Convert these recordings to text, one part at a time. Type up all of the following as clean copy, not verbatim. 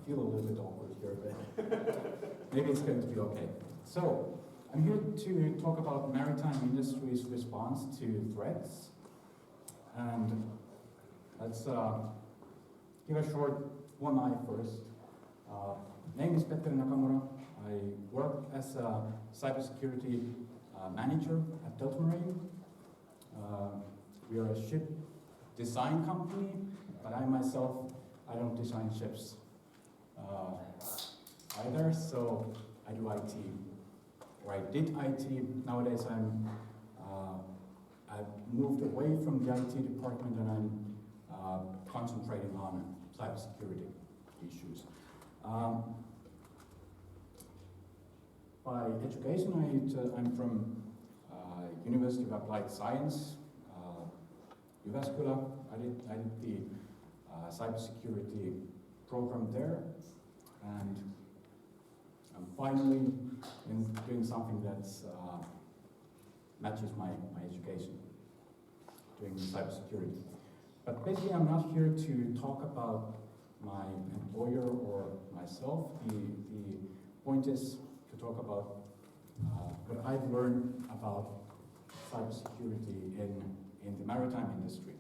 feel a little bit awkward here, but maybe it's going to be okay. So, I'm here to talk about maritime industry's response to threats. And let's give a short one-eye first. Name is Petteri Nakamura. I work as a cybersecurity manager at Delta Marine. We are a ship design company, but I myself, I don't design ships either, so I do IT. Or I did IT. Nowadays I've moved away from the IT department and I'm concentrating on cybersecurity issues. By education, I'm from University of Applied Science, Jyväskylä. I did the cybersecurity program there, and I'm finally doing something that matches my education, doing cybersecurity. But basically, I'm not here to talk about my employer or myself. The point is to talk about what I've learned about cybersecurity in the maritime industry.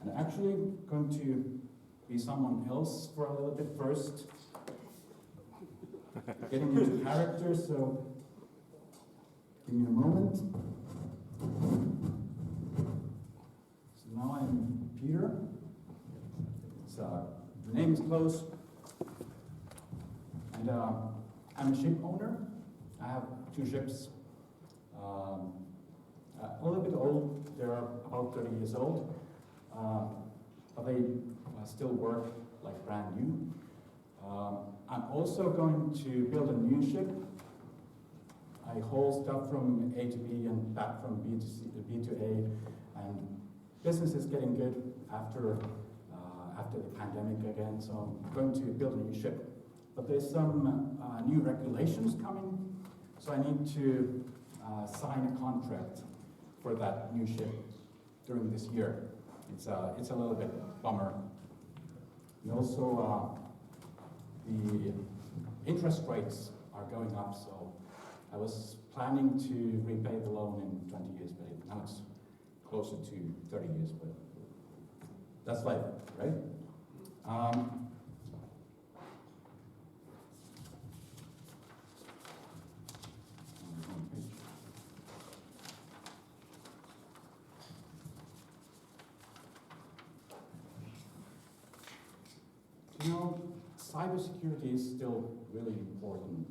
And I'm actually going to be someone else for a little bit first, getting into character, so give me a moment. So now I'm Peter. The name is close. And I'm a ship owner. I have 2 ships. A little bit old, they're about 30 years old, but they still work like brand new. I'm also going to build a new ship. I haul stuff from A to B and back from B to A, and business is getting good after the pandemic again, so I'm going to build a new ship. But there's some new regulations coming, so I need to sign a contract for that new ship during this year. It's a little bit bummer. And also, the interest rates are going up, so I was planning to repay the loan in 20 years, but now it's closer to 30 years, but that's life, right? You know, cybersecurity is still really important.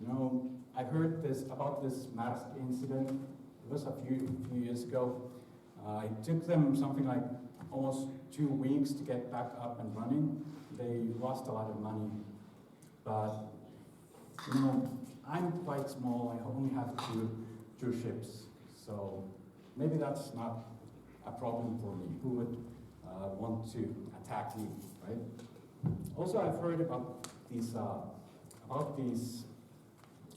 You know, I heard about this mask incident. It was a few years ago. It took them something like almost 2 weeks to get back up and running. They lost a lot of money. But, you know, I'm quite small. I only have two ships. So maybe that's not a problem for me. Who would want to attack me, right? Also, I've heard about these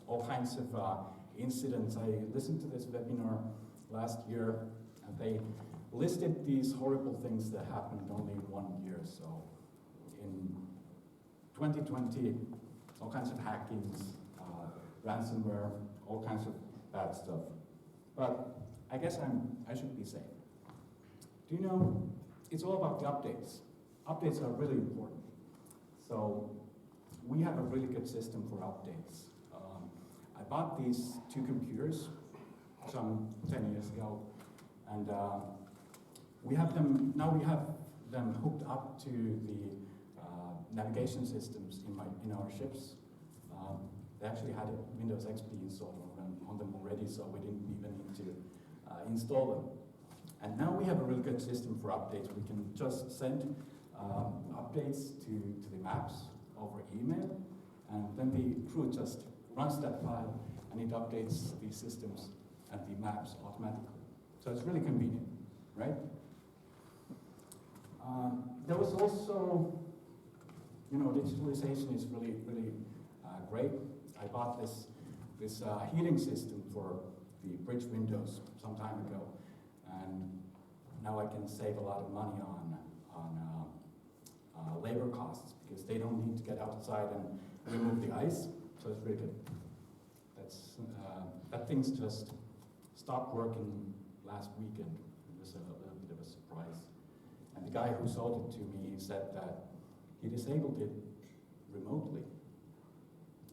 all kinds of incidents. I listened to this webinar last year, and they listed these horrible things that happened only 1 year. So in 2020, all kinds of hackings, ransomware, all kinds of bad stuff. But I guess I should be safe. Do you know, it's all about the updates. Updates are really important. So we have a really good system for updates. I bought these 2 computers some 10 years ago, and we have them hooked up to the navigation systems in our ships. They actually had Windows XP installed on them already, so we didn't even need to install them. And now we have a really good system for updates. We can just send updates to the maps over email, and then the crew just runs that file and it updates the systems and the maps automatically. So it's really convenient, right? There was also, you know, digitalization is really great. I bought this heating system for the bridge windows some time ago, and now I can save a lot of money on labor costs because they don't need to get outside and remove the ice, so it's really good. That thing's just stopped working last weekend. It was a little bit of a surprise. And the guy who sold it to me said that he disabled it remotely.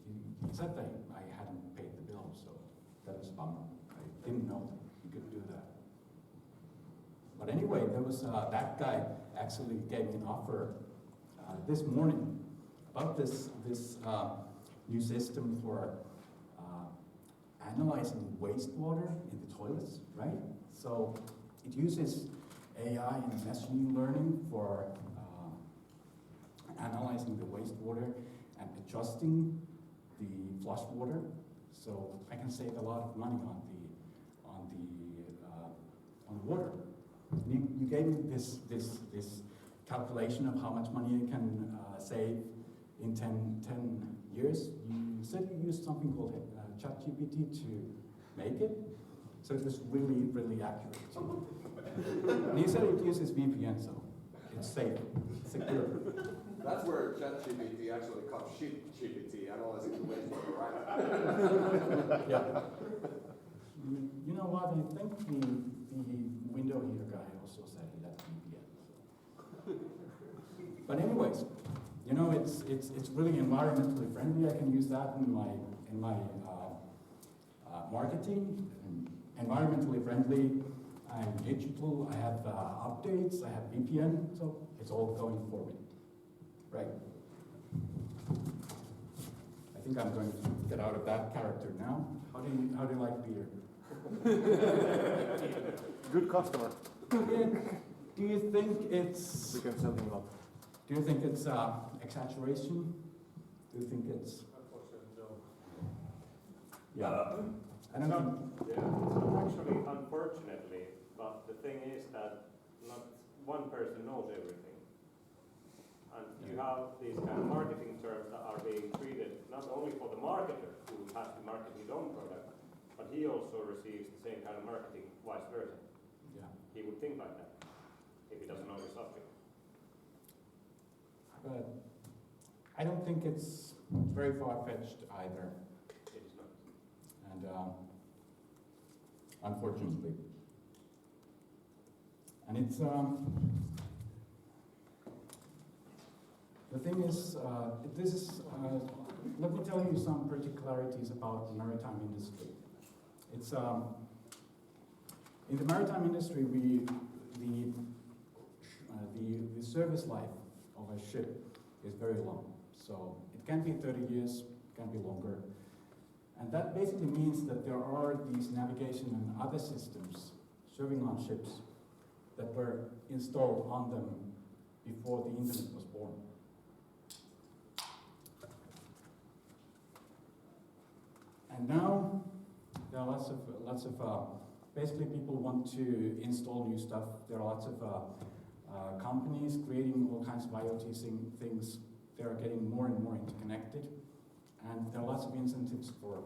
He said that I hadn't paid the bill, so that was a bummer. I didn't know you could do that. But anyway, there was that guy actually gave me an offer this morning about this new system for analyzing wastewater in the toilets, right? So it uses AI and machine learning for analyzing the wastewater and adjusting the flush water. So I can save a lot of money on the water. And you gave me this calculation of how much money you can save in 10 years. You said you used something called ChatGPT to make it, so it was really, really accurate. And he said it uses VPN, so it's safe, secure. That's where ChatGPT actually becomes shit-GPT, analyzing the wastewater, right? Yeah. You know what? I think the window heater guy also said he had VPN. So. But anyways, you know, it's really environmentally friendly. I can use that in my marketing. Environmentally friendly. I'm digital. I have updates. I have VPN. So it's all going for me, right? I think I'm going to get out of that character now. How do you like beer? Good customer. Do you think it's? We can sell him a lot. Do you think it's exaggeration? Do you think it's? Unfortunately, no. Yeah. I don't think. Yeah, it's not actually unfortunately, but the thing is that not one person knows everything. And you have these kind of marketing terms that are being treated not only for the marketer who has to market his own product, but he also receives the same kind of marketing vice versa. Yeah. He would think like that if he doesn't know the subject. But I don't think it's very far-fetched either. It is not. And unfortunately. And it's, the thing is, this is, let me tell you some particularities about the maritime industry. It's, in the maritime industry, the service life of a ship is very long. So it can be 30 years, it can be longer. And that basically means that there are these navigation and other systems serving on ships that were installed on them before the internet was born. And now there are lots of basically people want to install new stuff. There are lots of companies creating all kinds of IoT things. They are getting more and more interconnected. And there are lots of incentives for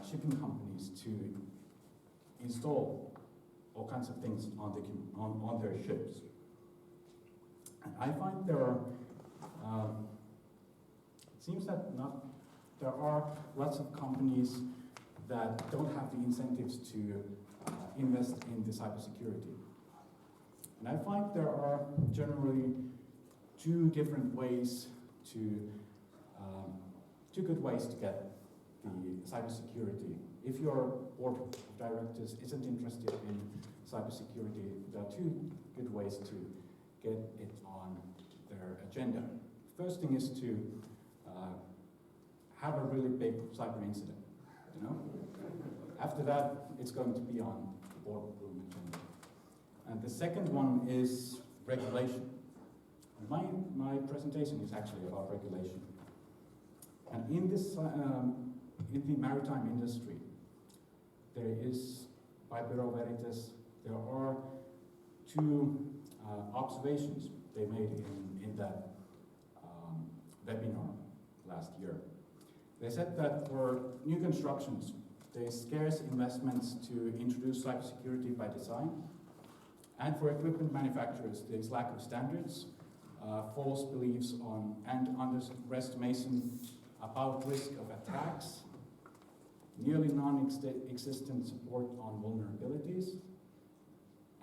shipping companies to install all kinds of things on their ships. And I find there are, it seems that there are lots of companies that don't have the incentives to invest in the cybersecurity. And I find there are generally two different ways two good ways to get the cybersecurity. If your board of directors isn't interested in cybersecurity, there are two good ways to get it on their agenda. First thing is to have a really big cyber incident, you know? After that, it's going to be on the boardroom agenda. And the second one is regulation. My presentation is actually about regulation. And in this, in the maritime industry, there is, by Bureau Veritas, there are two observations they made in that webinar last year. They said that for new constructions, there is scarce investments to introduce cybersecurity by design. And for equipment manufacturers, there is lack of standards false beliefs on and underestimation about risk of attacks, nearly non-existent support on vulnerabilities,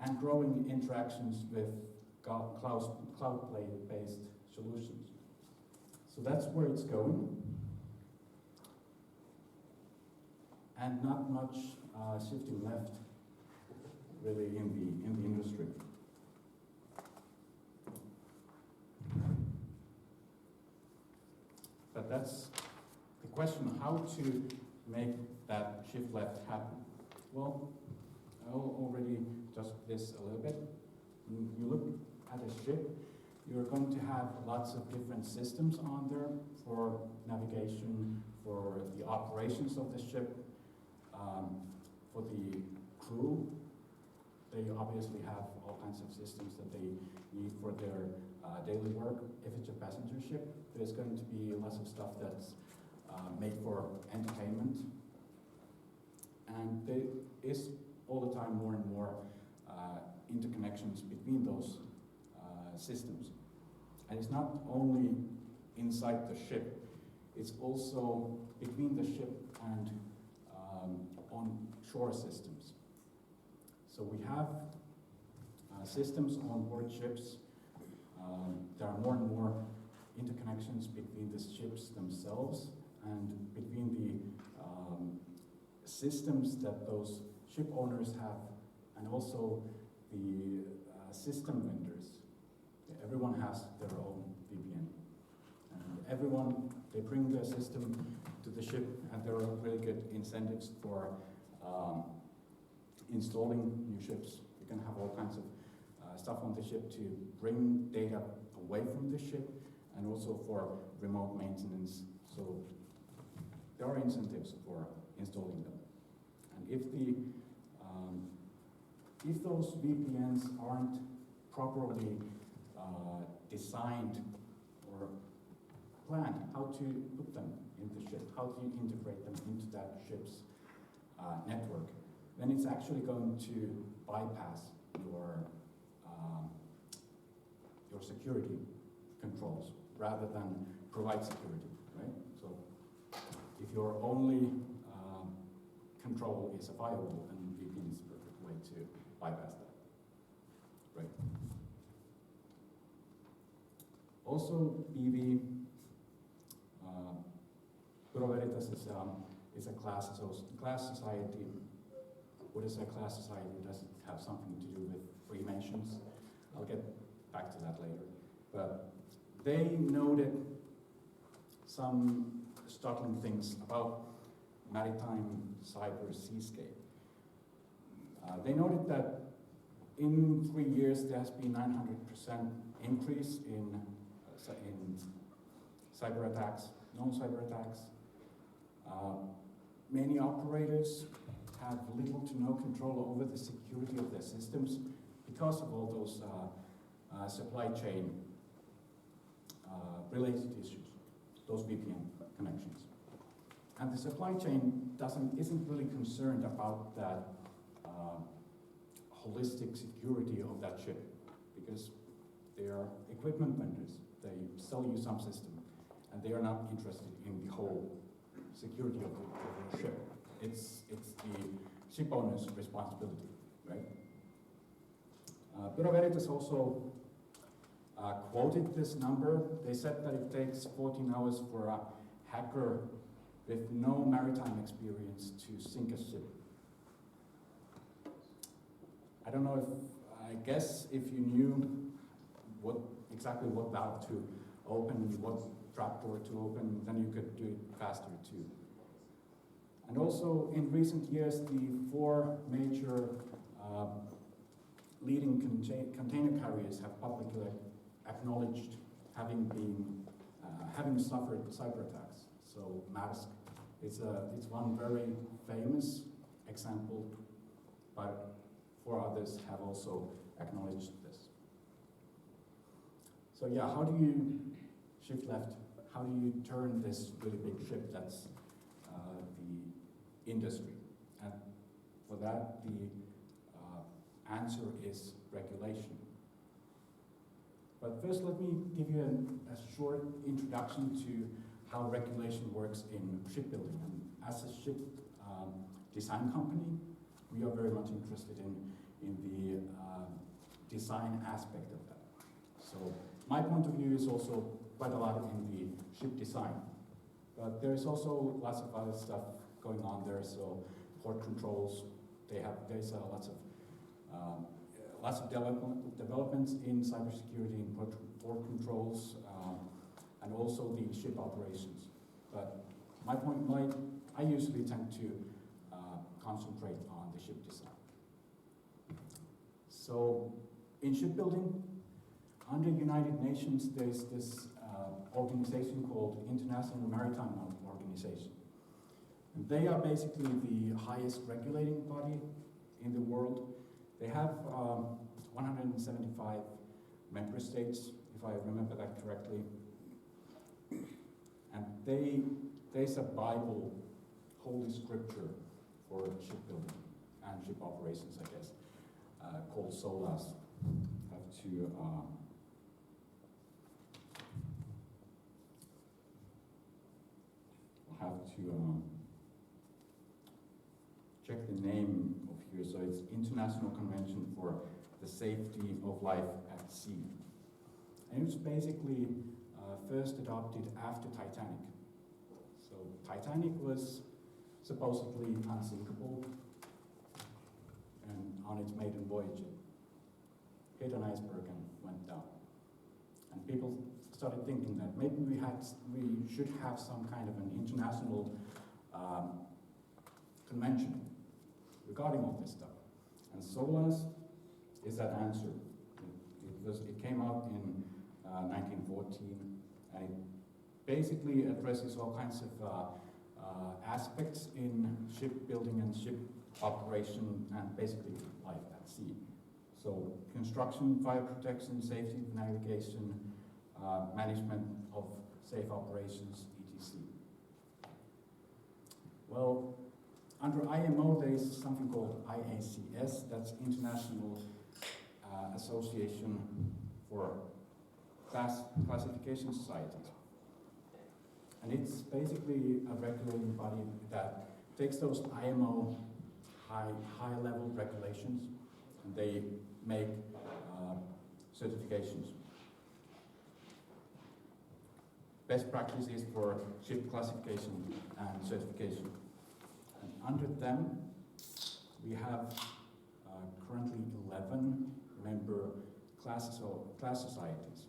and growing interactions with cloud-based solutions. So that's where it's going, and not much shifting left, really, in the industry. But that's the question: how to make that shift left happen? Well, I'll already discussed this a little bit. When you look at a ship, you're going to have lots of different systems on there for navigation, for the operations of the ship, for the crew. They obviously have all kinds of systems that they need for their daily work. If it's a passenger ship, there's going to be lots of stuff that's made for entertainment. And there is all the time more and more interconnections between those systems. And it's not only inside the ship, it's also between the ship and on-shore systems. So we have systems on board ships. There are more and more interconnections between the ships themselves and between the systems that those ship owners have, and also the system vendors. Everyone has their own VPN. And everyone, they bring their system to the ship, and there are really good incentives for installing new ships. You can have all kinds of stuff on the ship to bring data away from the ship, and also for remote maintenance. So there are incentives for installing them. And if those VPNs aren't properly designed or planned, how to put them in the ship, how to integrate them into that ship's network, then it's actually going to bypass your security controls rather than provide security, right? So if your only control is a firewall, then VPN is the perfect way to bypass that, right? Also, BV, Bureau Veritas is a class society. What is a class society? Does it have something to do with Freemasons? I'll get back to that later. But they noted some startling things about maritime cyber seascape. They noted that in 3 years there has been 900% increase in cyber attacks, known cyber attacks. Many operators have little to no control over the security of their systems because of all those supply chain related issues, those VPN connections. And the supply chain isn't really concerned about that holistic security of that ship, because they are equipment vendors. They sell you some system, and they are not interested in the whole security of the ship. It's the ship owner's responsibility, right? Bureau Veritas also quoted this number. They said that it takes 14 hours for a hacker with no maritime experience to sink a ship. I don't know I guess if you knew exactly what valve to open, what trapdoor to open, then you could do it faster too. And also in recent years, the 4 major leading container carriers have publicly acknowledged having suffered cyber attacks. So Maersk, it's one very famous example, but 4 others have also acknowledged this. So yeah, how do you shift left? How do you turn this really big ship that's the industry? And for that, the answer is regulation. But first, let me give you a short introduction to how regulation works in shipbuilding. And as a ship design company, we are very much interested in the design aspect of that. So my point of view is also quite a lot in the ship design. But there's also lots of other stuff going on there. So port controls, there's lots of developments in cybersecurity and port controls, and also the ship operations. But I usually tend to concentrate on the ship design. So in shipbuilding, under United Nations, there's this organization called International Maritime Organization. And they are basically the highest regulating body in the world. They have 175 member states, if I remember that correctly. And there's a Bible, holy scripture for shipbuilding and ship operations, I guess, called SOLAS. Have to check the name of here. So it's International Convention for the Safety of Life at Sea. And it was basically first adopted after Titanic. So Titanic was supposedly unsinkable, and on its maiden voyage it hit an iceberg and went down. And people started thinking that maybe we should have some kind of an international convention regarding all this stuff. And SOLAS is that answer. It came out in 1914, and it basically addresses all kinds of aspects in shipbuilding and ship operation and basically life at sea. So construction, fire protection, safety, navigation, management of safe operations, etc. Well, under IMO there is something called IACS, that's International Association for Classification Societies. And it's basically a regulating body that takes those IMO high-level regulations and they make certifications. Best practices for ship classification and certification. And under them, we have currently 11 member class societies,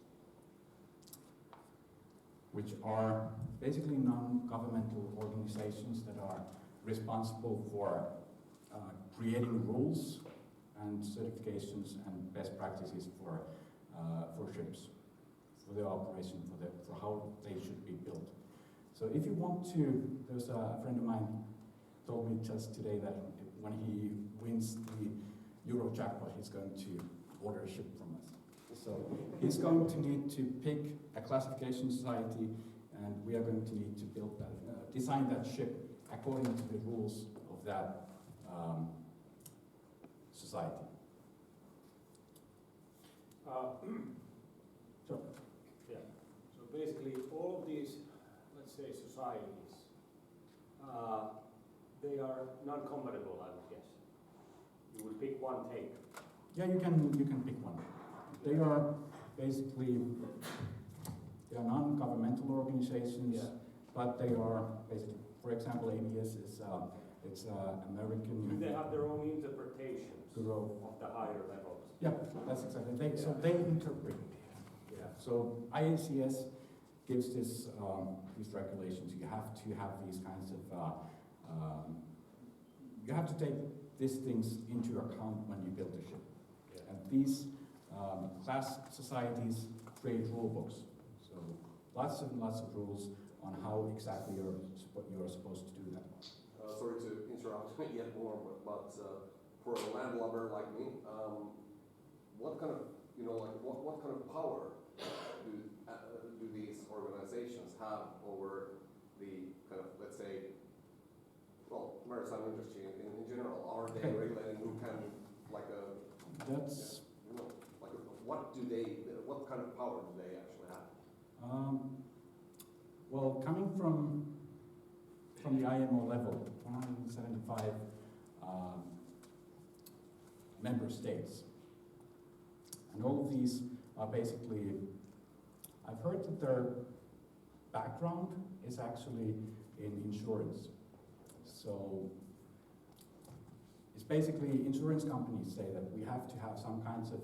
which are basically non-governmental organizations that are responsible for creating rules and certifications and best practices for ships, for their operation, for how they should be built. So if you want to, there's a friend of mine told me just today that when he wins the Euro jackpot, he's going to order a ship from us. So he's going to need to pick a classification society, and we are going to need to build that, design that ship according to the rules of that society. Sure. Yeah. So basically, all of these, let's say, societies, they are non-compatible, I would guess. You would pick one take. Yeah, you can pick one. They are basically non-governmental organizations, Yeah. but they are basically, for example, ABS is it's American. Do they have their own interpretations Bureau. of the higher levels? Yeah, that's exactly. So they interpret. Yeah. So IACS gives this these regulations. You have to have these kinds of you have to take these things into account when you build a ship. Yeah. And these class societies create rule books. So lots and lots of rules on how exactly you're supposed to do that. Sorry to interrupt yet more, but for a landlubber like me, what kind of, what kind of power do these organizations have over the kind of, let's say, well, maritime industry in general? Are they regulating who can, like a, That's what do they, what kind of power do they actually have? Well, coming from the IMO level, 175 member states, and all of these are basically, I've heard that their background is actually in insurance. So it's basically insurance companies say that we have to have some kinds of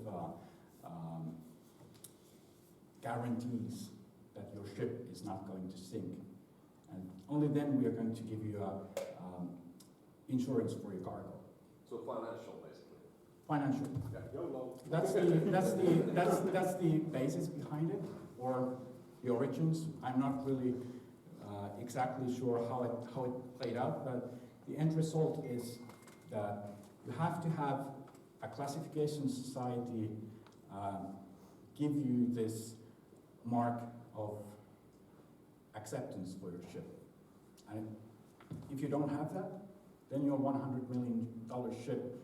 guarantees that your ship is not going to sink. And only then we are going to give you insurance for your cargo. So financial, basically. Financial. Yeah, YOLO. That's the basis behind it, or the origins. I'm not really exactly sure how it played out, but the end result is that you have to have a classification society give you this mark of acceptance for your ship. And if you don't have that, then your $100 million ship,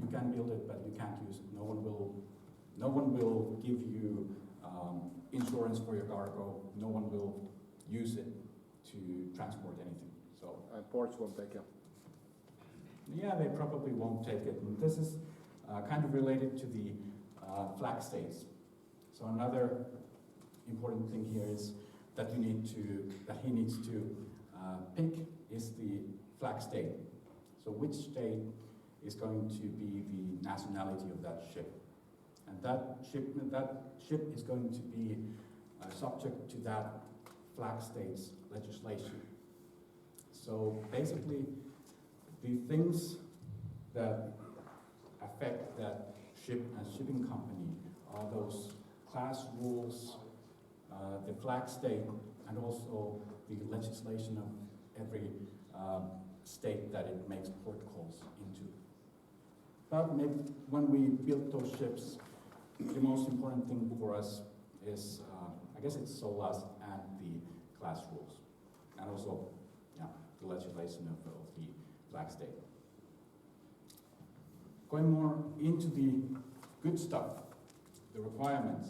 you can build it, but you can't use it. No one will give you insurance for your cargo. No one will use it to transport anything. So Ports won't take it. yeah, they probably won't take it. And this is kind of related to the flag states. So another important thing here is that he needs to pick is the flag state. So which state is going to be the nationality of that ship, and that ship is going to be subject to that flag state's legislation. So basically, the things that affect that ship and shipping company are those class rules, the flag state, and also the legislation of every state that it makes port calls into. But maybe when we built those ships, the most important thing for us is, I guess it's SOLAS and the class rules, and also, yeah, the legislation of the flag state. Going more into the good stuff, the requirements.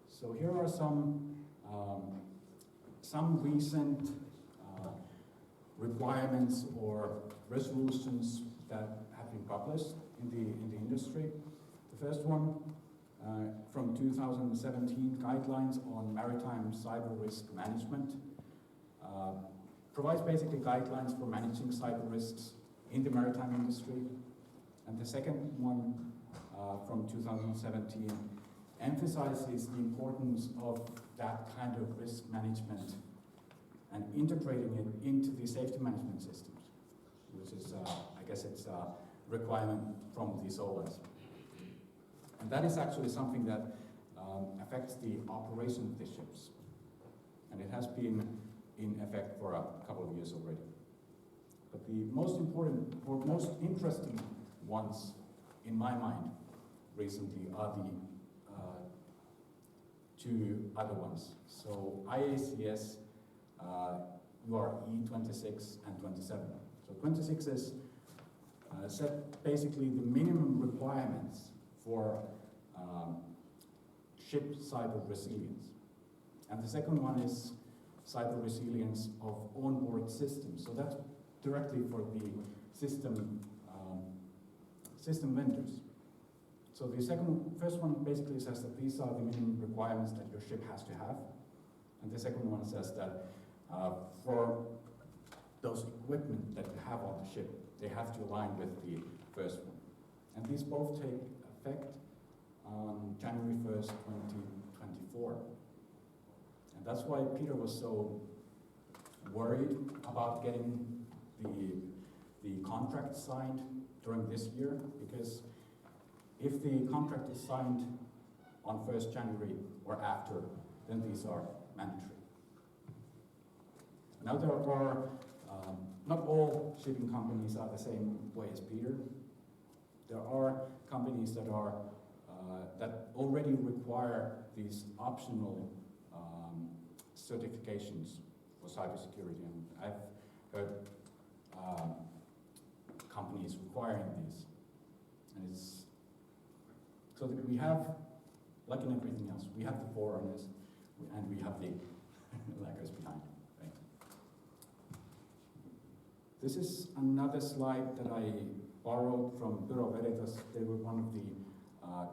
So here are some recent requirements or resolutions that have been published in the industry. The first one from 2017, Guidelines on Maritime Cyber Risk Management, provides basically guidelines for managing cyber risks in the maritime industry. And the second one from 2017 emphasizes the importance of that kind of risk management and integrating it into the safety management systems, which is, I guess it's a requirement from the SOLAS. And that is actually something that affects the operation of the ships. And it has been in effect for a couple of years already. But the most important or most interesting ones in my mind recently are the two other ones. So IACS, you are E26 and 27. So 26 is set basically the minimum requirements for ship cyber resilience. And the second one is cyber resilience of onboard systems. So that's directly for the system vendors. So the first one basically says that these are the minimum requirements that your ship has to have. And the second one says that for those equipment that you have on the ship, they have to align with the first one. And these both take effect on January 1st, 2024. And that's why Peter was so worried about getting the contract signed during this year, because if the contract is signed on 1st January or after, then these are mandatory. Now there are, not all shipping companies are the same way as Peter. There are companies that are, that already require these optional certifications for cybersecurity, and I've heard companies requiring these. And it's so that we have like in everything else. We have the forerunners and we have the laggards behind. Right? This is another slide that I borrowed from Bureau Veritas. They were one of the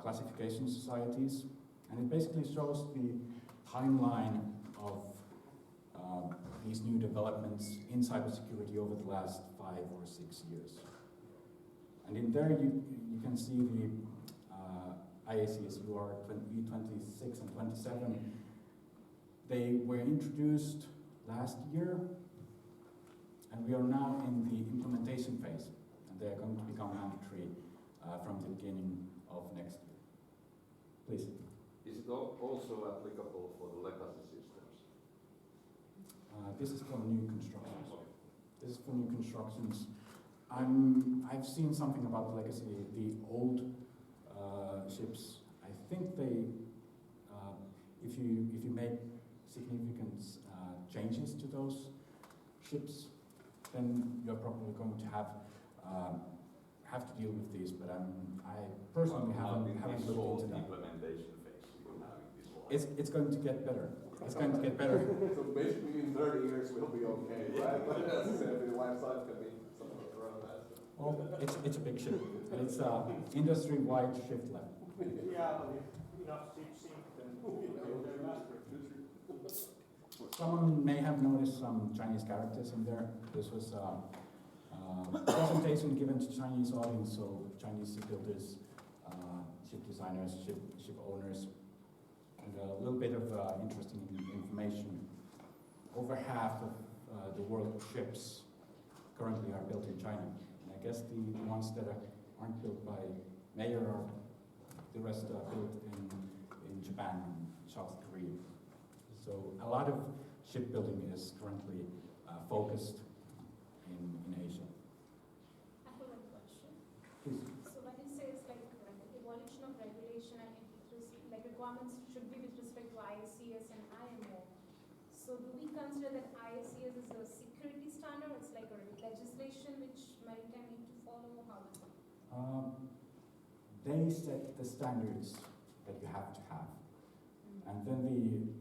classification societies, and it basically shows the timeline of these new developments in cybersecurity over the last 5 or 6 years. And in there you can see the IACS UR V26 and 27. They were introduced last year, and we are now in the implementation phase, and they are going to become mandatory from the beginning of next year. Please. Is it also applicable for the legacy systems? This is for new constructions. Okay. This is for new constructions. I've seen something about the legacy, the old ships. I think they, if you make significant changes to those ships, then you're probably going to have to deal with these. But I personally haven't looked into that. Implementation phase you will have in this one. It's going to get better. It's going to get better. So basically in 30 years we'll be okay, right? But as I said, the life cycle can be somewhere around that. Well, it's a big ship. It's industry-wide shift left. Yeah, but if enough ships sink, then they're master. Someone may have noticed some Chinese characters in there. This was a presentation given to Chinese audience, so Chinese shipbuilders, ship designers, ship owners, and a little bit of interesting information. Over half of the world's ships currently are built in China. And I guess the ones that aren't built by Mayer are the rest are built in Japan and South Korea. So a lot of shipbuilding is currently focused in Asia. I have one question. Please. So when you say it's like evolution of regulation and like requirements should be with respect to IACS and IMO. So do we consider that IACS is a security standard? It's like a legislation which Maritime need to follow? How is it? They set the standards that you have to have, and then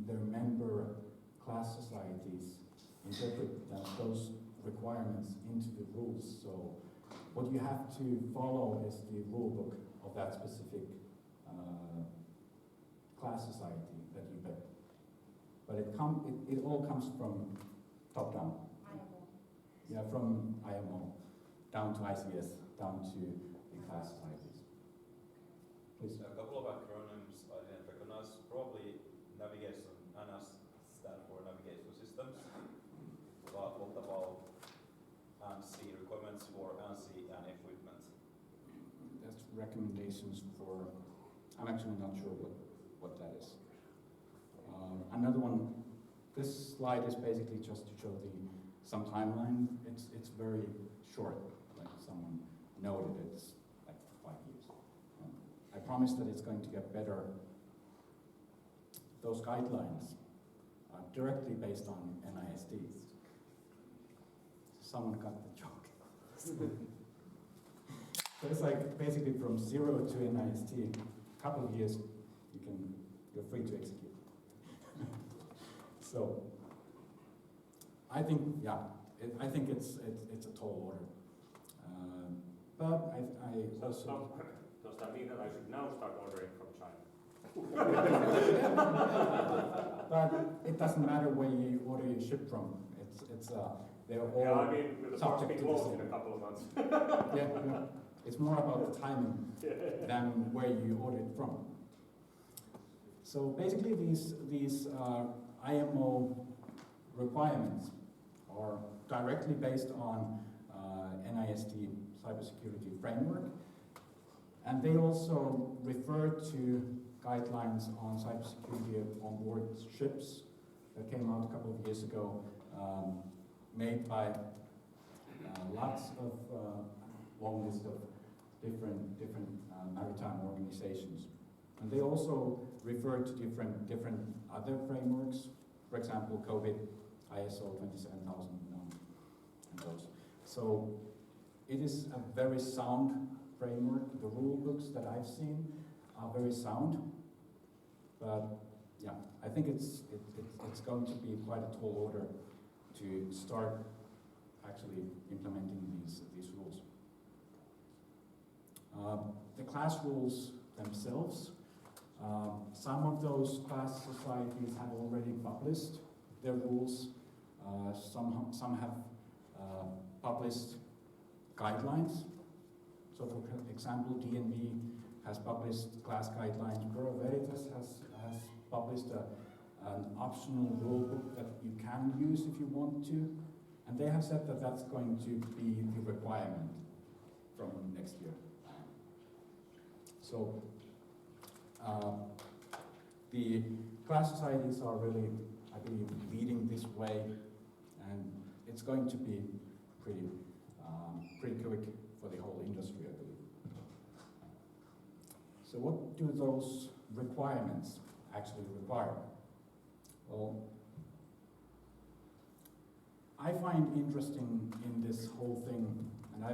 their member class societies interpret those requirements into the rules. So what you have to follow is the rule book of that specific class society that you pick. But it all comes from top down. IMO. Yeah, from IMO down to ICS, down to the class societies. Please. A couple of acronyms I didn't recognize. Probably navigation, ANAS stand for navigation systems. But what about ANSI requirements for ANSI and equipment? That's recommendations for, I'm actually not sure what that is. Another one, this slide is basically just to show some timeline. It's very short, like someone noted, it's like 5 years. I promise that it's going to get better. Those guidelines are directly based on NIST. Someone got the joke. So it's like basically from 0 to NIST, a couple of years, you're free to execute. So I think, yeah, I think it's a tall order. But I also... Does that mean that I should now start ordering from China? But it doesn't matter where you order your ship from. They're all Yeah, I mean, with the ports subject being to the closed in same. a couple of months. Yeah. It's more about the timing than where you order it from. So basically, these IMO requirements are directly based on NIST cybersecurity framework, and they also refer to guidelines on cybersecurity on board ships that came out a couple of years ago, made by lots of long list of different maritime organizations. And they also refer to different other frameworks, for example, COVID, ISO 27000, and those. So it is a very sound framework. The rule books that I've seen, are very sound, but yeah, I think it's going to be quite a tall order to start actually implementing these rules. The class rules themselves, some of those class societies have already published their rules. Some have published guidelines. So for example, DNV has published class guidelines. Bureau Veritas has published an optional rule book that you can use if you want to. And they have said that that's going to be the requirement from next year. So the class societies are really, I believe, leading this way, and it's going to be pretty quick for the whole industry, I believe. So what do those requirements actually require? Well, I find interesting in this whole thing, and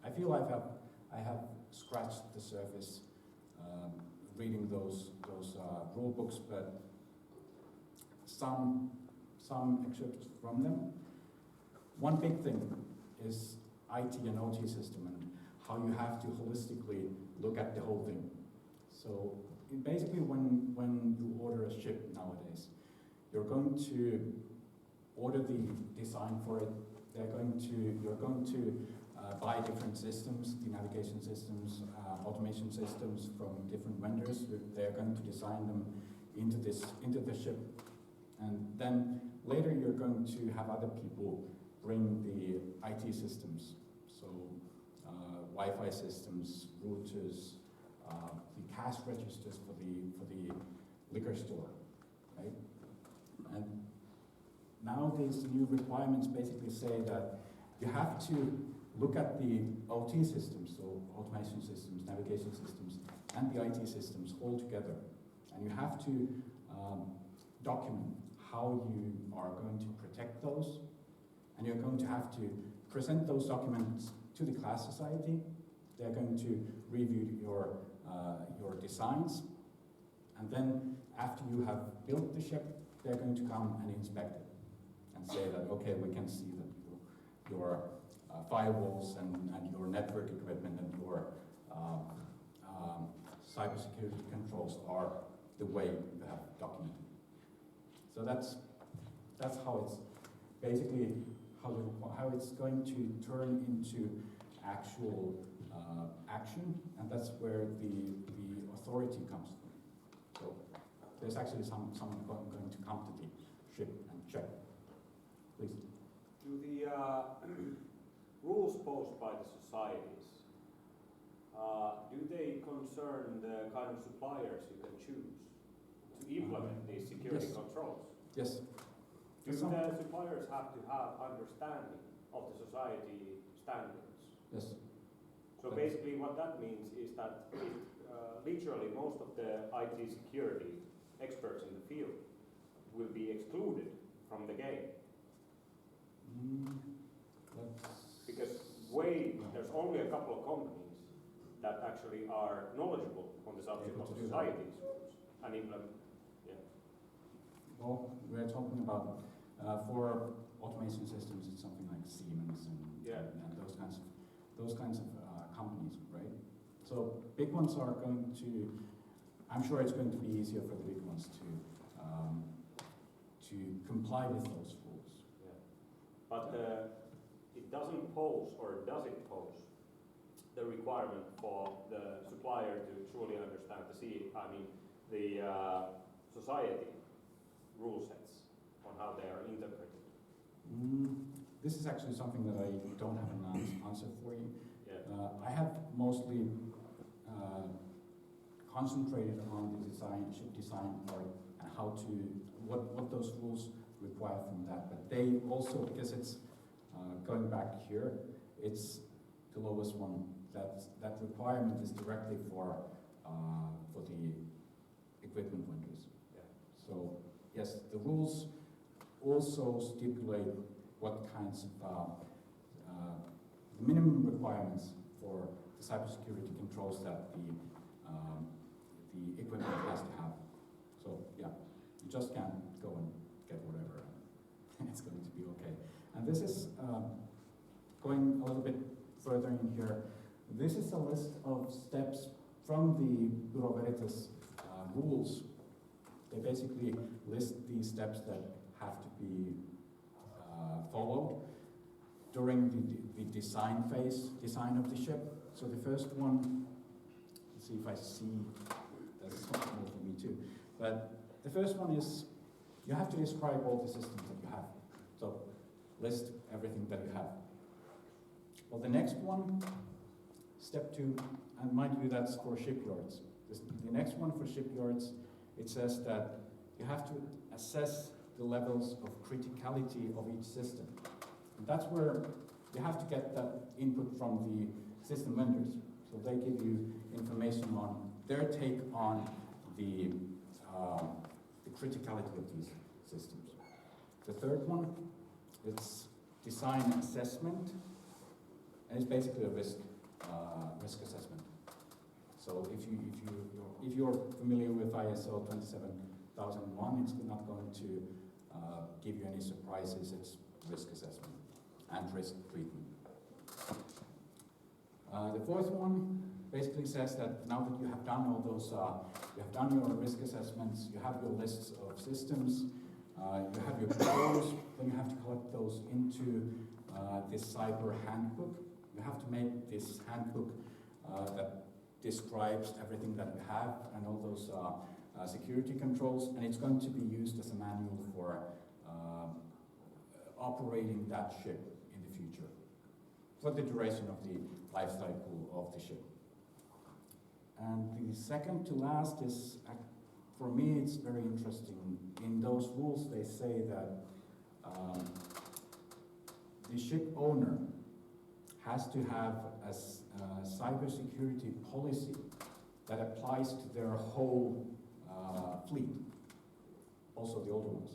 I feel I have scratched the surface reading those rule books, but some excerpts from them. One big thing is IT and OT system and how you have to holistically look at the whole thing. So basically when you order a ship nowadays, you're going to order the design for it. You're going to buy different systems, the navigation systems, automation systems from different vendors. They're going to design them into the ship. And then later you're going to have other people bring the IT systems. So Wi-Fi systems, routers, the cash registers for the liquor store, right? And now these new requirements basically say that you have to look at the OT systems, so automation systems, navigation systems, and the IT systems all together. And you have to document how you are going to protect those. And you're going to have to present those documents to the class society. They're going to review your designs. And then after you have built the ship, they're going to come and inspect it and say that, okay, we can see that your firewalls and your network equipment and your cybersecurity controls are the way you have documented. So that's how it's basically how it's going to turn into actual action, and that's where the authority comes from. So there's actually someone going to come to the ship and check. Please. Do the rules posed by the societies, do they concern the kind of suppliers you can choose to implement these security Yes. controls? Yes. Do the suppliers have to have understanding of the society standards? Yes. So basically what that means is that literally most of the IT security experts in the field will be excluded from the game. Because there's only a couple of companies that actually are knowledgeable on the subject of the society's rules and implement. Yeah. Well, we're talking about for automation systems, it's something like Siemens and those kinds of companies, right? So big ones are going to. I'm sure it's going to be easier for the big ones to comply with those rules. Yeah. But it doesn't pose, or does it pose, the requirement for the supplier to truly understand the society rule sets on how they are interpreted? This is actually something that I don't have an answer for you. Yeah. I have mostly concentrated on the ship design part and how to, what those rules require from that. But they also, because it's going back here, it's the lowest one. That requirement is directly for the equipment vendors. Yeah. So yes, the rules also stipulate what kinds of minimum requirements for the cybersecurity controls that the the equipment has to have. So yeah, you just can't go and get whatever, and it's going to be okay. And this is going a little bit further in here. This is a list of steps from the Bureau Veritas rules. They basically list the steps that have to be followed during the design phase, design of the ship. So the first one, let's see if I see, that's small for me too. But the first one is, you have to describe all the systems that you have. So list everything that you have. Well, the next one, step 2, and mind you, that's for shipyards. The next one for shipyards, it says that you have to assess the levels of criticality of each system. And that's where you have to get that input from the system vendors. So they give you information on their take on the criticality of these systems. The third one, it's design assessment, and it's basically a risk assessment. So if you're familiar with ISO 27001, it's not going to give you any surprises. It's risk assessment and risk treatment. The fourth one basically says that now that you have done all those, you have done your risk assessments, you have your lists of systems, you have your controls, then you have to collect those into this cyber handbook. You have to make this handbook that describes everything that you have and all those security controls, and it's going to be used as a manual for operating that ship in the future for the duration of the life cycle of the ship. And the second to last is, for me, it's very interesting. In those rules, they say that the ship owner has to have a cybersecurity policy that applies to their whole fleet, also the older ones.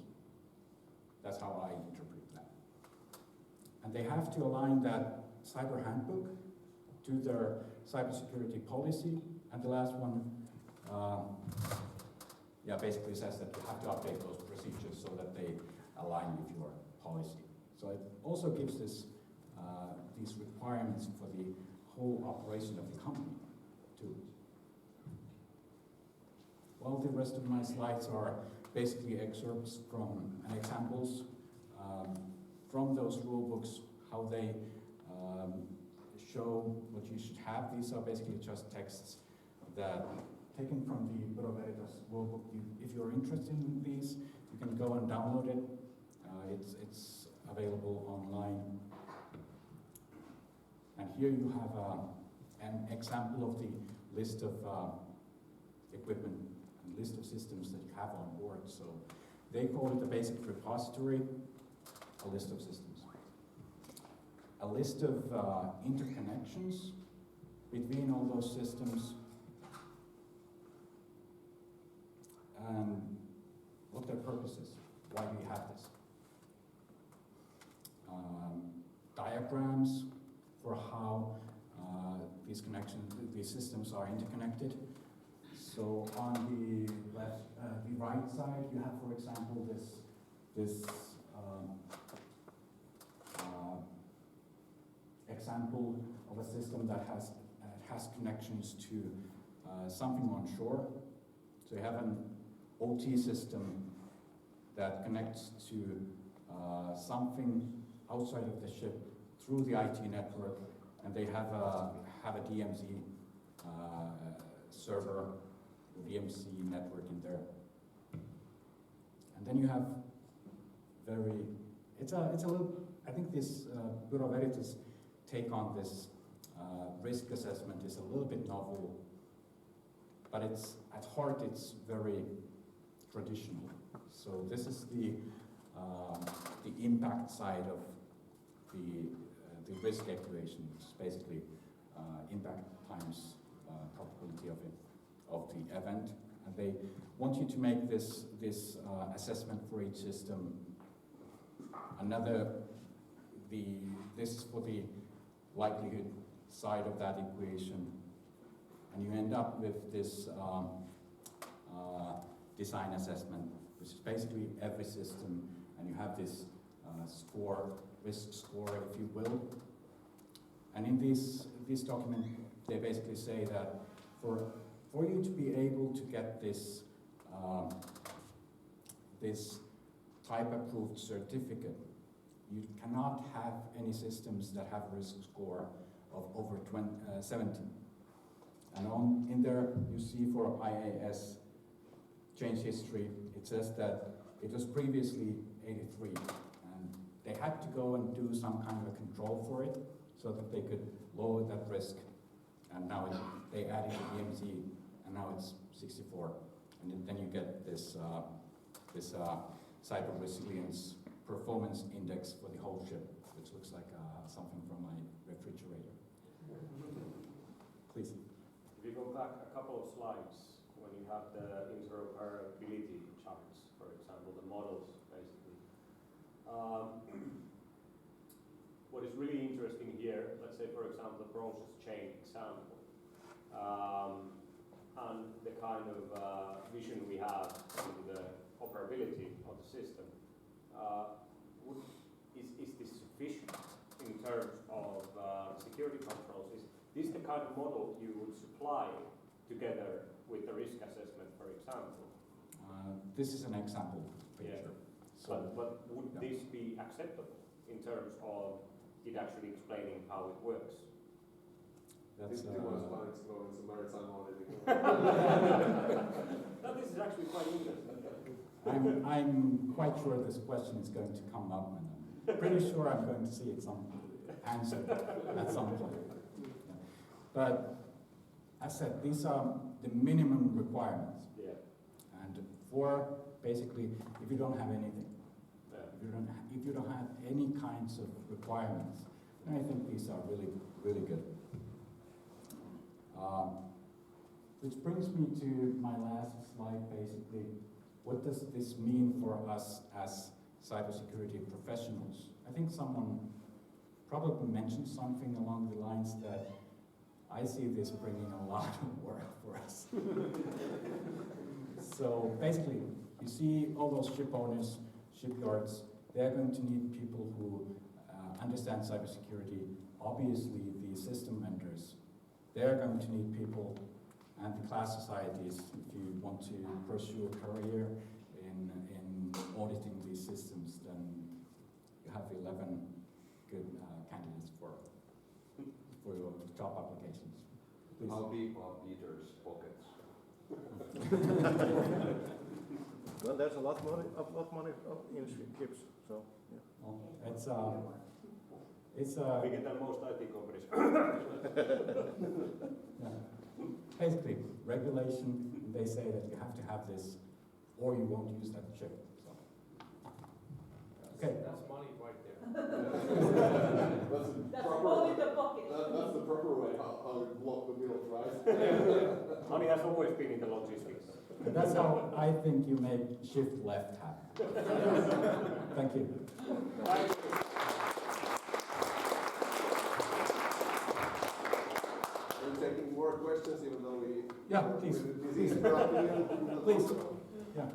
That's how I interpret that. And they have to align that cyber handbook to their cybersecurity policy. And the last one, basically says that you have to update those procedures so that they align with your policy. So it also gives this these requirements for the whole operation of the company too. Well, the rest of my slides are basically excerpts from and examples from those rule books, how they show what you should have. These are basically just texts that taken from the Bureau Veritas rulebook. If you're interested in these, you can go and download it. It's available online. And here you have an example of the list of equipment and list of systems that you have on board. So they call it a basic repository, a list of systems. A list of interconnections between all those systems, and what their purpose is. Why do we have this? Diagrams for how these connections, these systems are interconnected. So on the left, the right side, you have, for example, this example of a system that has connections to something on shore. So you have an OT system that connects to something outside of the ship through the IT network, and they have a DMZ server, DMZ network in there. And then you have it's a little, I think this Bureau Veritas take on this risk assessment is a little bit novel, but it's, at heart, it's very traditional. So this is the impact side of the risk equation, which is basically impact times probability of the event. And they want you to make this assessment for each system. This is for the likelihood side of that equation. and you end up with this design assessment, which is basically every system, and you have this score, risk score, if you will. And in this document, they basically say that for you to be able to get this this type approved certificate, you cannot have any systems that have a risk score of over 70. And in there, you see for IAS change history, it says that it was previously 83, and they had to go and do some kind of a control for it so that they could lower that risk. And now they added the EMZ, and now it's 64. And then you get this cyber resilience performance index for the whole ship, which looks like something from my refrigerator. Please. If you go back a couple of slides, when you have the interoperability charts, for example, the models, basically. What is really interesting here, let's say, for example, the process chain example, and the kind of vision we have into the operability of the system. Is this sufficient in terms of security controls? Is this the kind of model you would supply together with the risk assessment, for example? This is an example picture. Yeah. So, but would this be acceptable in terms of it actually explaining how it works? that's Do you want to find go into maritime auditing? No, this is actually quite interesting. I'm quite sure this question is going to come up, and I'm pretty sure I'm going to see it answered at some point. Yeah. But as said, these are the minimum requirements. Yeah. And for basically, if you don't have anything, Yeah. if you don't have any kinds of requirements, then I think these are really, really good. Which brings me to my last slide, basically. What does this mean for us as cybersecurity professionals? I think someone probably mentioned something along the lines that I see this bringing a lot of work for us. So basically, you see all those ship owners, shipyards, they're going to need people who understand cybersecurity. Obviously, the system vendors, they're going to need people, and the class societies, if you want to pursue a career in auditing these systems, then you have 11 good candidates for your job applications. Please. How deep are Peter's pockets? Well, there's a lot money in ships, so yeah. Well, it's Bigger than most IT companies. yeah. Basically, regulation, they say that you have to have this, or you won't use that chip. So. Okay. That's money right there. That's all in the pocket. That's the proper way how we block the bills, right? Money has always been in the logistics. And that's how I think you make shift left happen. Thank you. We're taking more questions, even though we. Yeah, please. Please. Please. Yeah.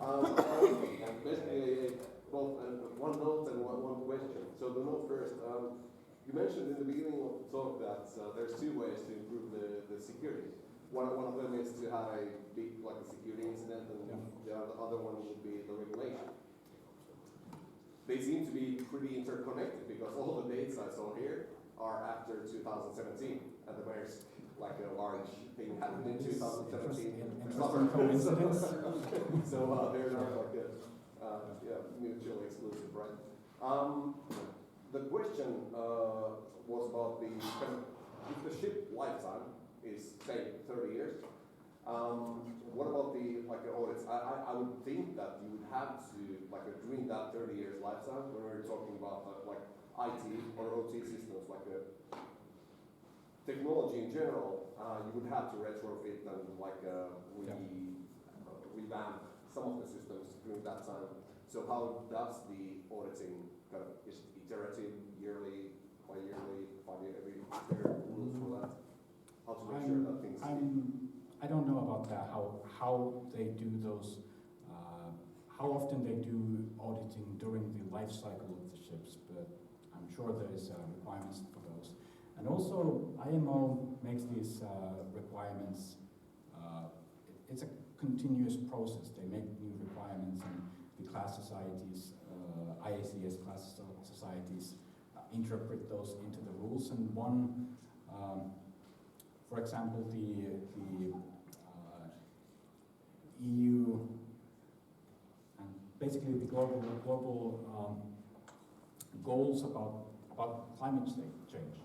Basically, one note and one question. So the note first. You mentioned in the beginning of the talk that there's two ways to improve the security. One of them is to have a big, like a security incident, and the other one would be the regulation. They seem to be pretty interconnected because all the dates I saw here are after 2017, and there's like a large thing happened in 2017. Interesting coincidence. So they're not like mutually exclusive, right? The question was about the if the ship lifetime is say 30 years. What about the audits? I would think that you would have to during that 30 years lifetime, when we're talking about IT or OT systems, technology in general, you would have to retrofit and revamp some of the systems during that time. So how does the auditing is it iterative, yearly, bi-yearly, 5 year, is there rules for that? How to make sure that things I don't know about that, how they do those, how often they do auditing during the life cycle of the ships, but I'm sure there is requirements for those. And also, IMO makes these requirements, it's a continuous process. They make new requirements, and the class societies, IACS class societies, interpret those into the rules. And one, for example, the EU, and basically the global goals about climate change.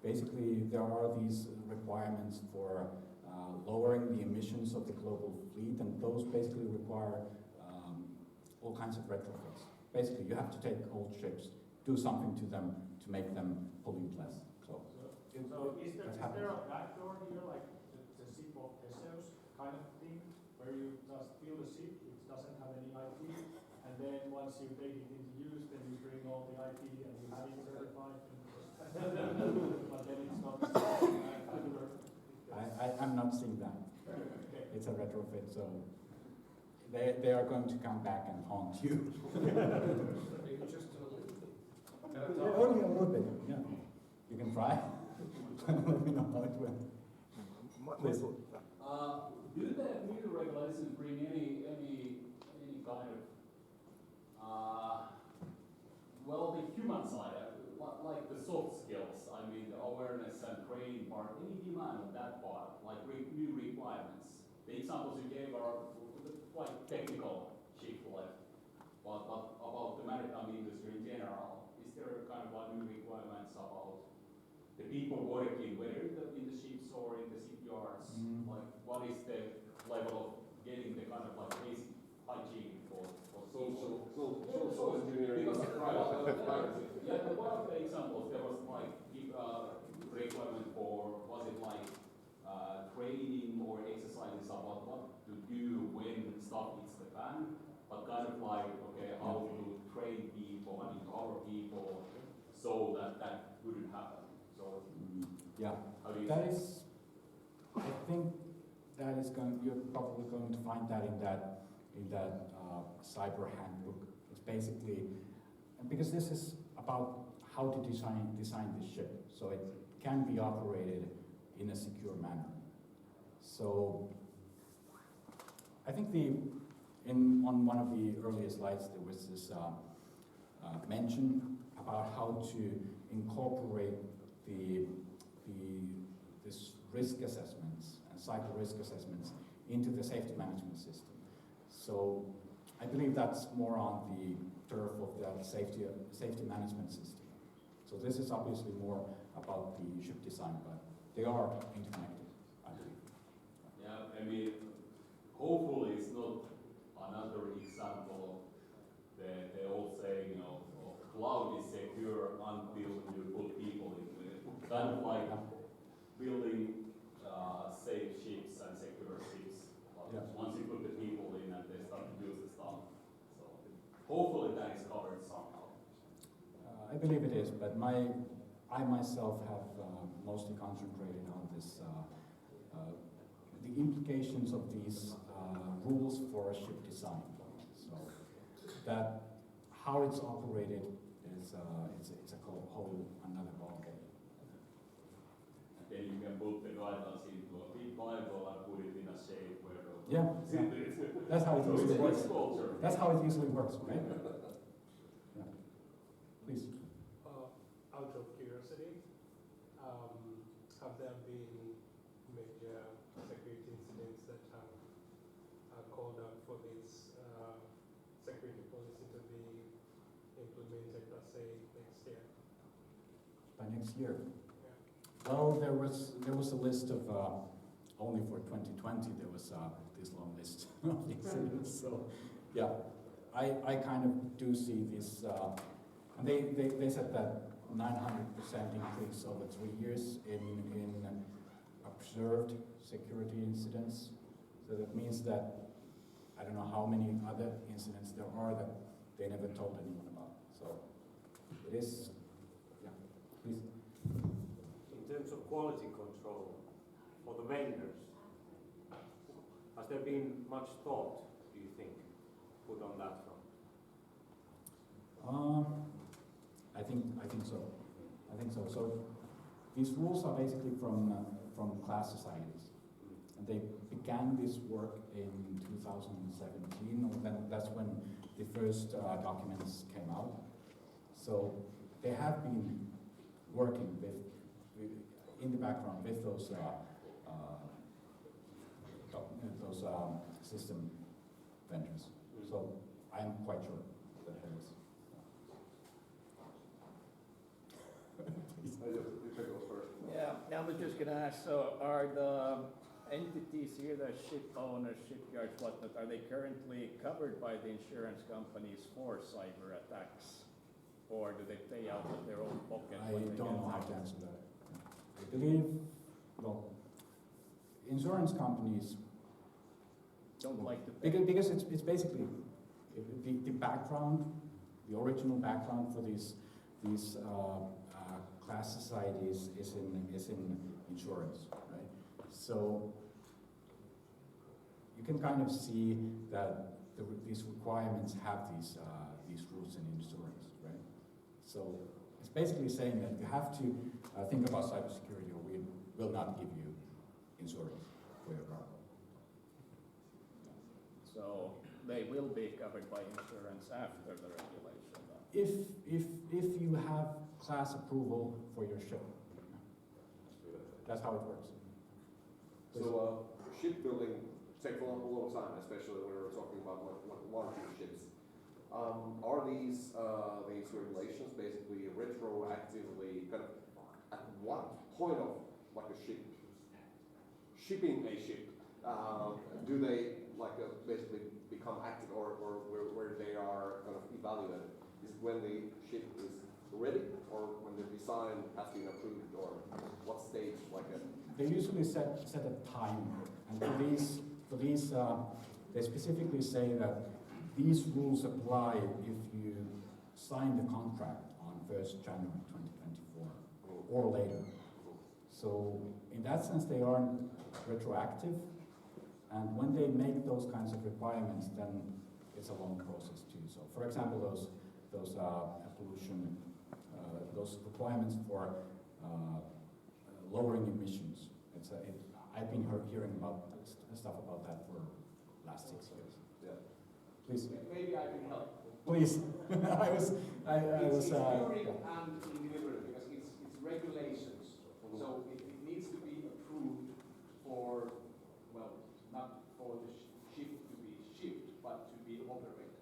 Basically, there are these requirements for lowering the emissions of the global fleet, and those basically require all kinds of retrofits. Basically, you have to take old ships, do something to them to make them pollute less. So is there a backdoor here, like the ship of Theseus kind of thing, where you just build a ship which doesn't have any IP, and then once you take it into use, then you bring all the IP and you have it certified, but then it's not backdoor. I'm not seeing that. Okay. It's a retrofit, so they are going to come back and haunt you. Only a little bit, yeah. You can try. Let me know how it went. Please. Do the new regulations bring any kind of well, the human side, like the soft skills? I mean, the awareness and training part. Any demand on that part, like new requirements? The examples you gave are quite technical shift left, but about the maritime industry in general, is there kind of new requirements about the people working, whether in the ships or in the shipyards? Like, what is the level of getting the kind of like basic hygiene for social engineering. Yeah, but one of the examples, there was like requirement for, was it like training or exercises about what to do when stuff hits the fan, but kind of like, okay, how to train people and empower people so that wouldn't happen. So, yeah, how do you that is, I think that is you're probably going to find that in that cyber handbook. It's basically, because this is about how to design the ship, so it can be operated in a secure manner. So I think on one of the earlier slides there was this mention about how to incorporate this risk assessments and cyber risk assessments into the safety management system. So I believe that's more on the turf of the safety management system. So this is obviously more about the ship design, but they are interconnected, I believe. Yeah, I mean, hopefully it's not another example of the old saying of cloud is secure until you put people into it. Kind of like building safe ships and secure ships. Once you put the people in and they start to use the stuff. So hopefully that is covered somehow. I believe it is, but I myself have mostly concentrated on this, the implications of these rules for a ship design. So that how it's operated is it's a whole another ballgame. And then you can put the guidelines into a big Bible and put it in a shape where Yeah, that's how it usually works. Culture. That's how it usually works, right? Yeah. Please. Out of curiosity, have there been major security incidents that have called out for this security policy to be implemented, let's say, next year? By next year. Yeah. Well, there was a list of only for 2020 there was this long list of incidents. So yeah, I kind of do see this. And they said that 900% increase over 3 years in observed security incidents. So that means that I don't know how many other incidents there are that they never told anyone about. So it is, yeah, please. In terms of quality control for the vendors, Has there been much thought, do you think, put on that front? I think so. I think so. So these rules are basically from class societies, and they began this work in 2017. Or that's when the first documents came out. So they have been working in the background with those system vendors. So I am quite sure that there is. You take those first. Yeah, I was just gonna ask, so are the entities here, the ship owners, shipyards, whatnot, are they currently covered by the insurance companies for cyber attacks? Or do they pay out of their own pocket? I when they don't get know how hacked? to answer that. I believe, well, insurance companies, Don't like to pay? because it's basically the background, the original background for these class societies is in insurance, right? So you can kind of see that these requirements have these rules in insurance, right? So it's basically saying that you have to think about cybersecurity, or we will not give you insurance for your cargo. So they will be covered by insurance after the regulation then? If you have class approval for your ship, that's how it works. So shipbuilding takes a long time, especially when we're talking about larger ships. Are these regulations basically retroactively kind of at what point of like a ship shipping a ship do they like basically become active, or where they are kind of evaluated? Is it when the ship is ready, or when the design has been approved, or what stage like a? They usually set a time, and for these they specifically say that these rules apply if you sign the contract on 1st January 2024 or later. So in that sense, they aren't retroactive, and when they make those kinds of requirements, then it's a long process too. So for example, those pollution, those requirements for lowering emissions. I've been hearing about stuff about that for the last 6 years. Yeah. Please. Maybe I can help. Please. I was. It's during and in delivery, because it's regulations. So it needs to be approved for, well, not for the ship to be shipped, but to be operated.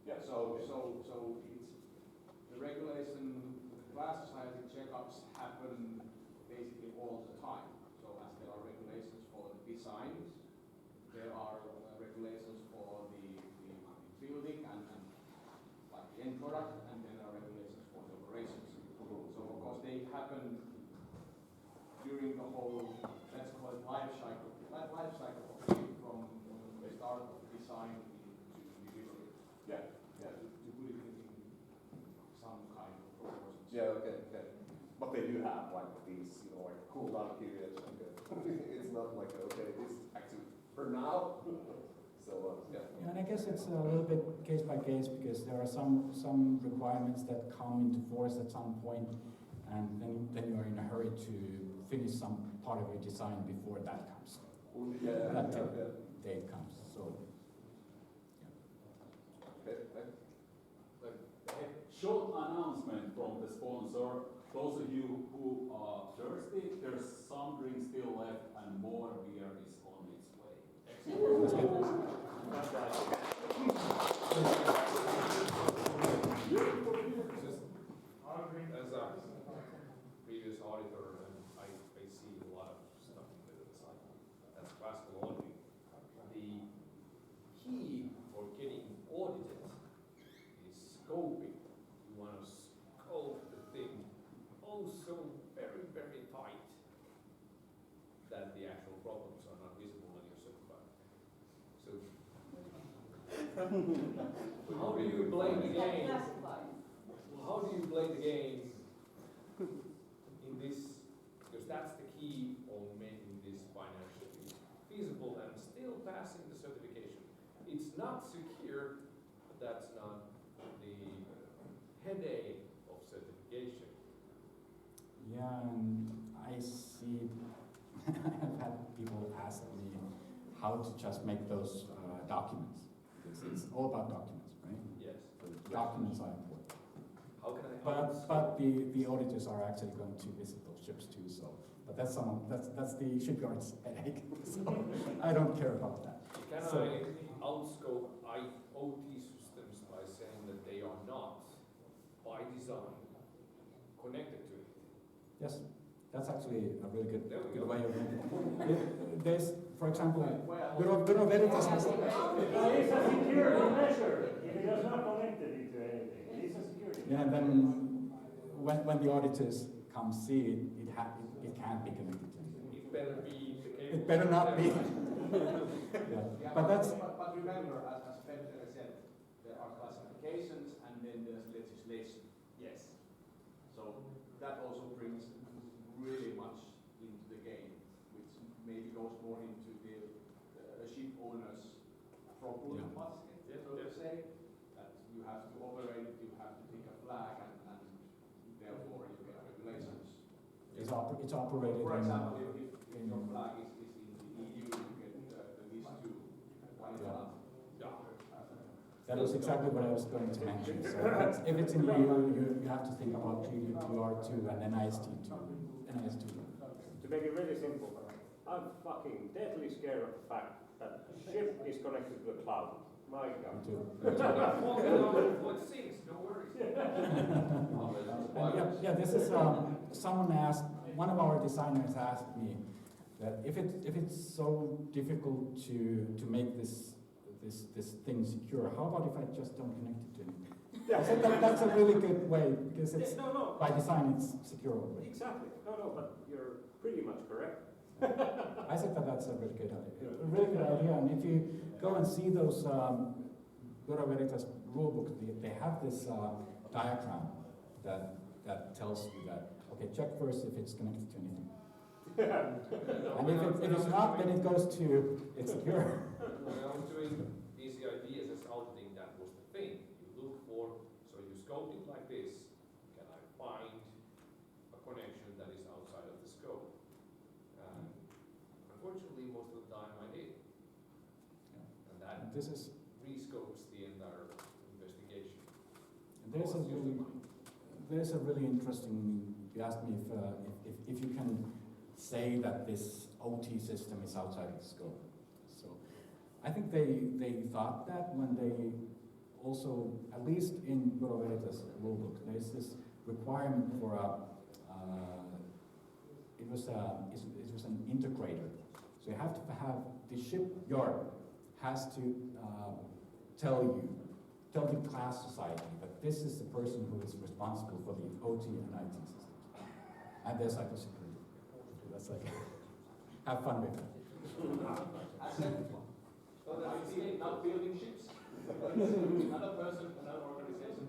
Yeah. So it's the regulation, the class society checkups happen basically all the time. So as there are regulations for the designs, there are regulations for the building and like the end product, and then there are regulations for the operations. So of course they happen during the whole, let's call it life cycle of the ship, from the start of design to delivery. Yeah. Yeah. To put it in some kind of proportions. Yeah. Okay. But they do have like these, like cool down periods. It's not like okay, this is active for now. So yeah. Yeah, and I guess it's a little bit case by case, because there are some requirements that come into force at some point, and then you're in a hurry to finish some part of your design before that comes. That date comes. So Short announcement from the sponsor. Those of you who are thirsty, there's some drink still left and more beer is on its way. let's get this. As a previous auditor, and I see a lot of stuff that's classical auditing. The key for getting audited is scoping. You want to scope the thing so very, very tight that the actual problems are not visible when you're certified. So how do you play the game? How do you play the game in this? Because that's the key on making this financially feasible and still passing not secure, but that's not the headache of certification. Yeah, and I see, I've had people ask me how to just make those documents. Because it's all about documents, right? Yes. So documents are important. How can I? But the auditors are actually going to visit those ships too, so, but that's the shipyard's headache, so I don't care about that. Can So- I outscope OT systems by saying that they are not, by design, connected to it? Yes, that's actually a really good, There we good go. way of doing it. There's, for example, Bureau Veritas has, It's a security measure, if it is not connected into anything, it is a security. yeah, and then when the auditors come see it, it can't be connected to anything. It better be the case. It better not be. Yeah, but that's, But remember, as Peter said, there are classifications and then there's legislation. Yes. So that also brings really much into the game, which maybe goes more into the ship owners' property Yeah. basket, so to say, that you have to operate it, you have to take a flag, and therefore you get regulations. it's operated For example, if in your flag is in the EU, you get these two. Why not? that was exactly what I was going to mention. So if it's in EU, you have to think about GDPR2 and NIS2. To make it really simple, I'm fucking deadly scared of the fact that a ship is connected to the cloud. My Me God. too. What seems, no worries. And yeah, this is, someone asked, one of our designers asked me that if it's so difficult to make this thing secure, how about if I just don't connect it to anything? I said that's a really good way, because it's, No, by design, it's secure already. exactly. No, but you're pretty much correct. I think that's a really good idea. A really good idea, and if you go and see those Bureau Veritas rulebook, they have this diagram that tells you that, okay, check first if it's connected to anything. And if it's not, then it goes to, it's secure. When I was doing easy ideas as auditing, that was the thing. You look for, so you scope it like this, can I find a connection that is outside of the scope? And unfortunately, most of the time I did. And that This is, rescopes the entire investigation. there's a really interesting, you asked me if you can say that this OT system is outside of the scope. So I think they thought that when they also, at least in Bureau Veritas rulebook, there's this requirement for it was an integrator. So you have to have, the shipyard has to tell the class society that this is the person who is responsible for the OT and IT systems and their cybersecurity. That's like, have fun with it. So IT, not building ships. Another person, another organization,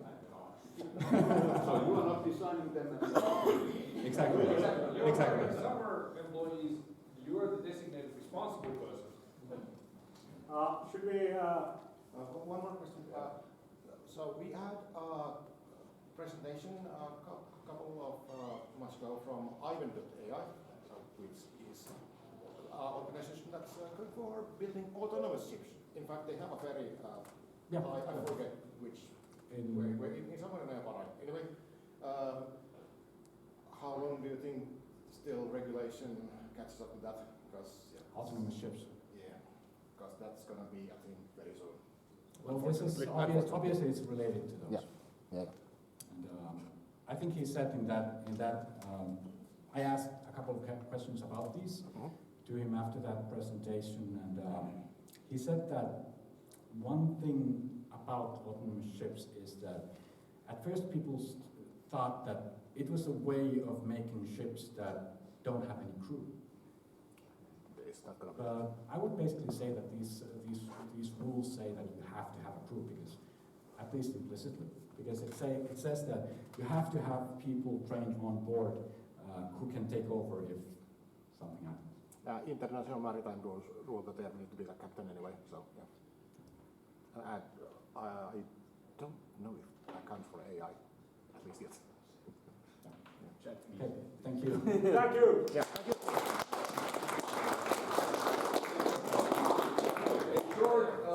So you are not designing them at all? Exactly. You're Exactly. hiring summer employees, you are the designated responsible person. Should we, One more question. So we had a presentation a couple of months ago from IMO.ai, which is an organization that's good for building autonomous ships. In fact, they have a very, Yeah. I forget which, where in somewhere in Maritime. Anyway, how long do you think still regulation catches up with that? Because Autonomous ships. yeah, because that's gonna be, I think, very soon. Well, this is obviously it's related to those. Yeah. And I think he said in that I asked a couple of questions about these to him after that presentation, and he said that one thing about autonomous ships is that at first people thought that it was a way of making ships that don't have any crew. It's not gonna be. But I would basically say that these rules say that you have to have a crew, because, at least implicitly, because it says that you have to have people trained on board who can take over if something happens. International maritime rules rule that there need to be a captain anyway, so yeah. And I don't know if accounts for AI, at least yet. Chat. Okay, thank you. Thank you. Yeah, thank you.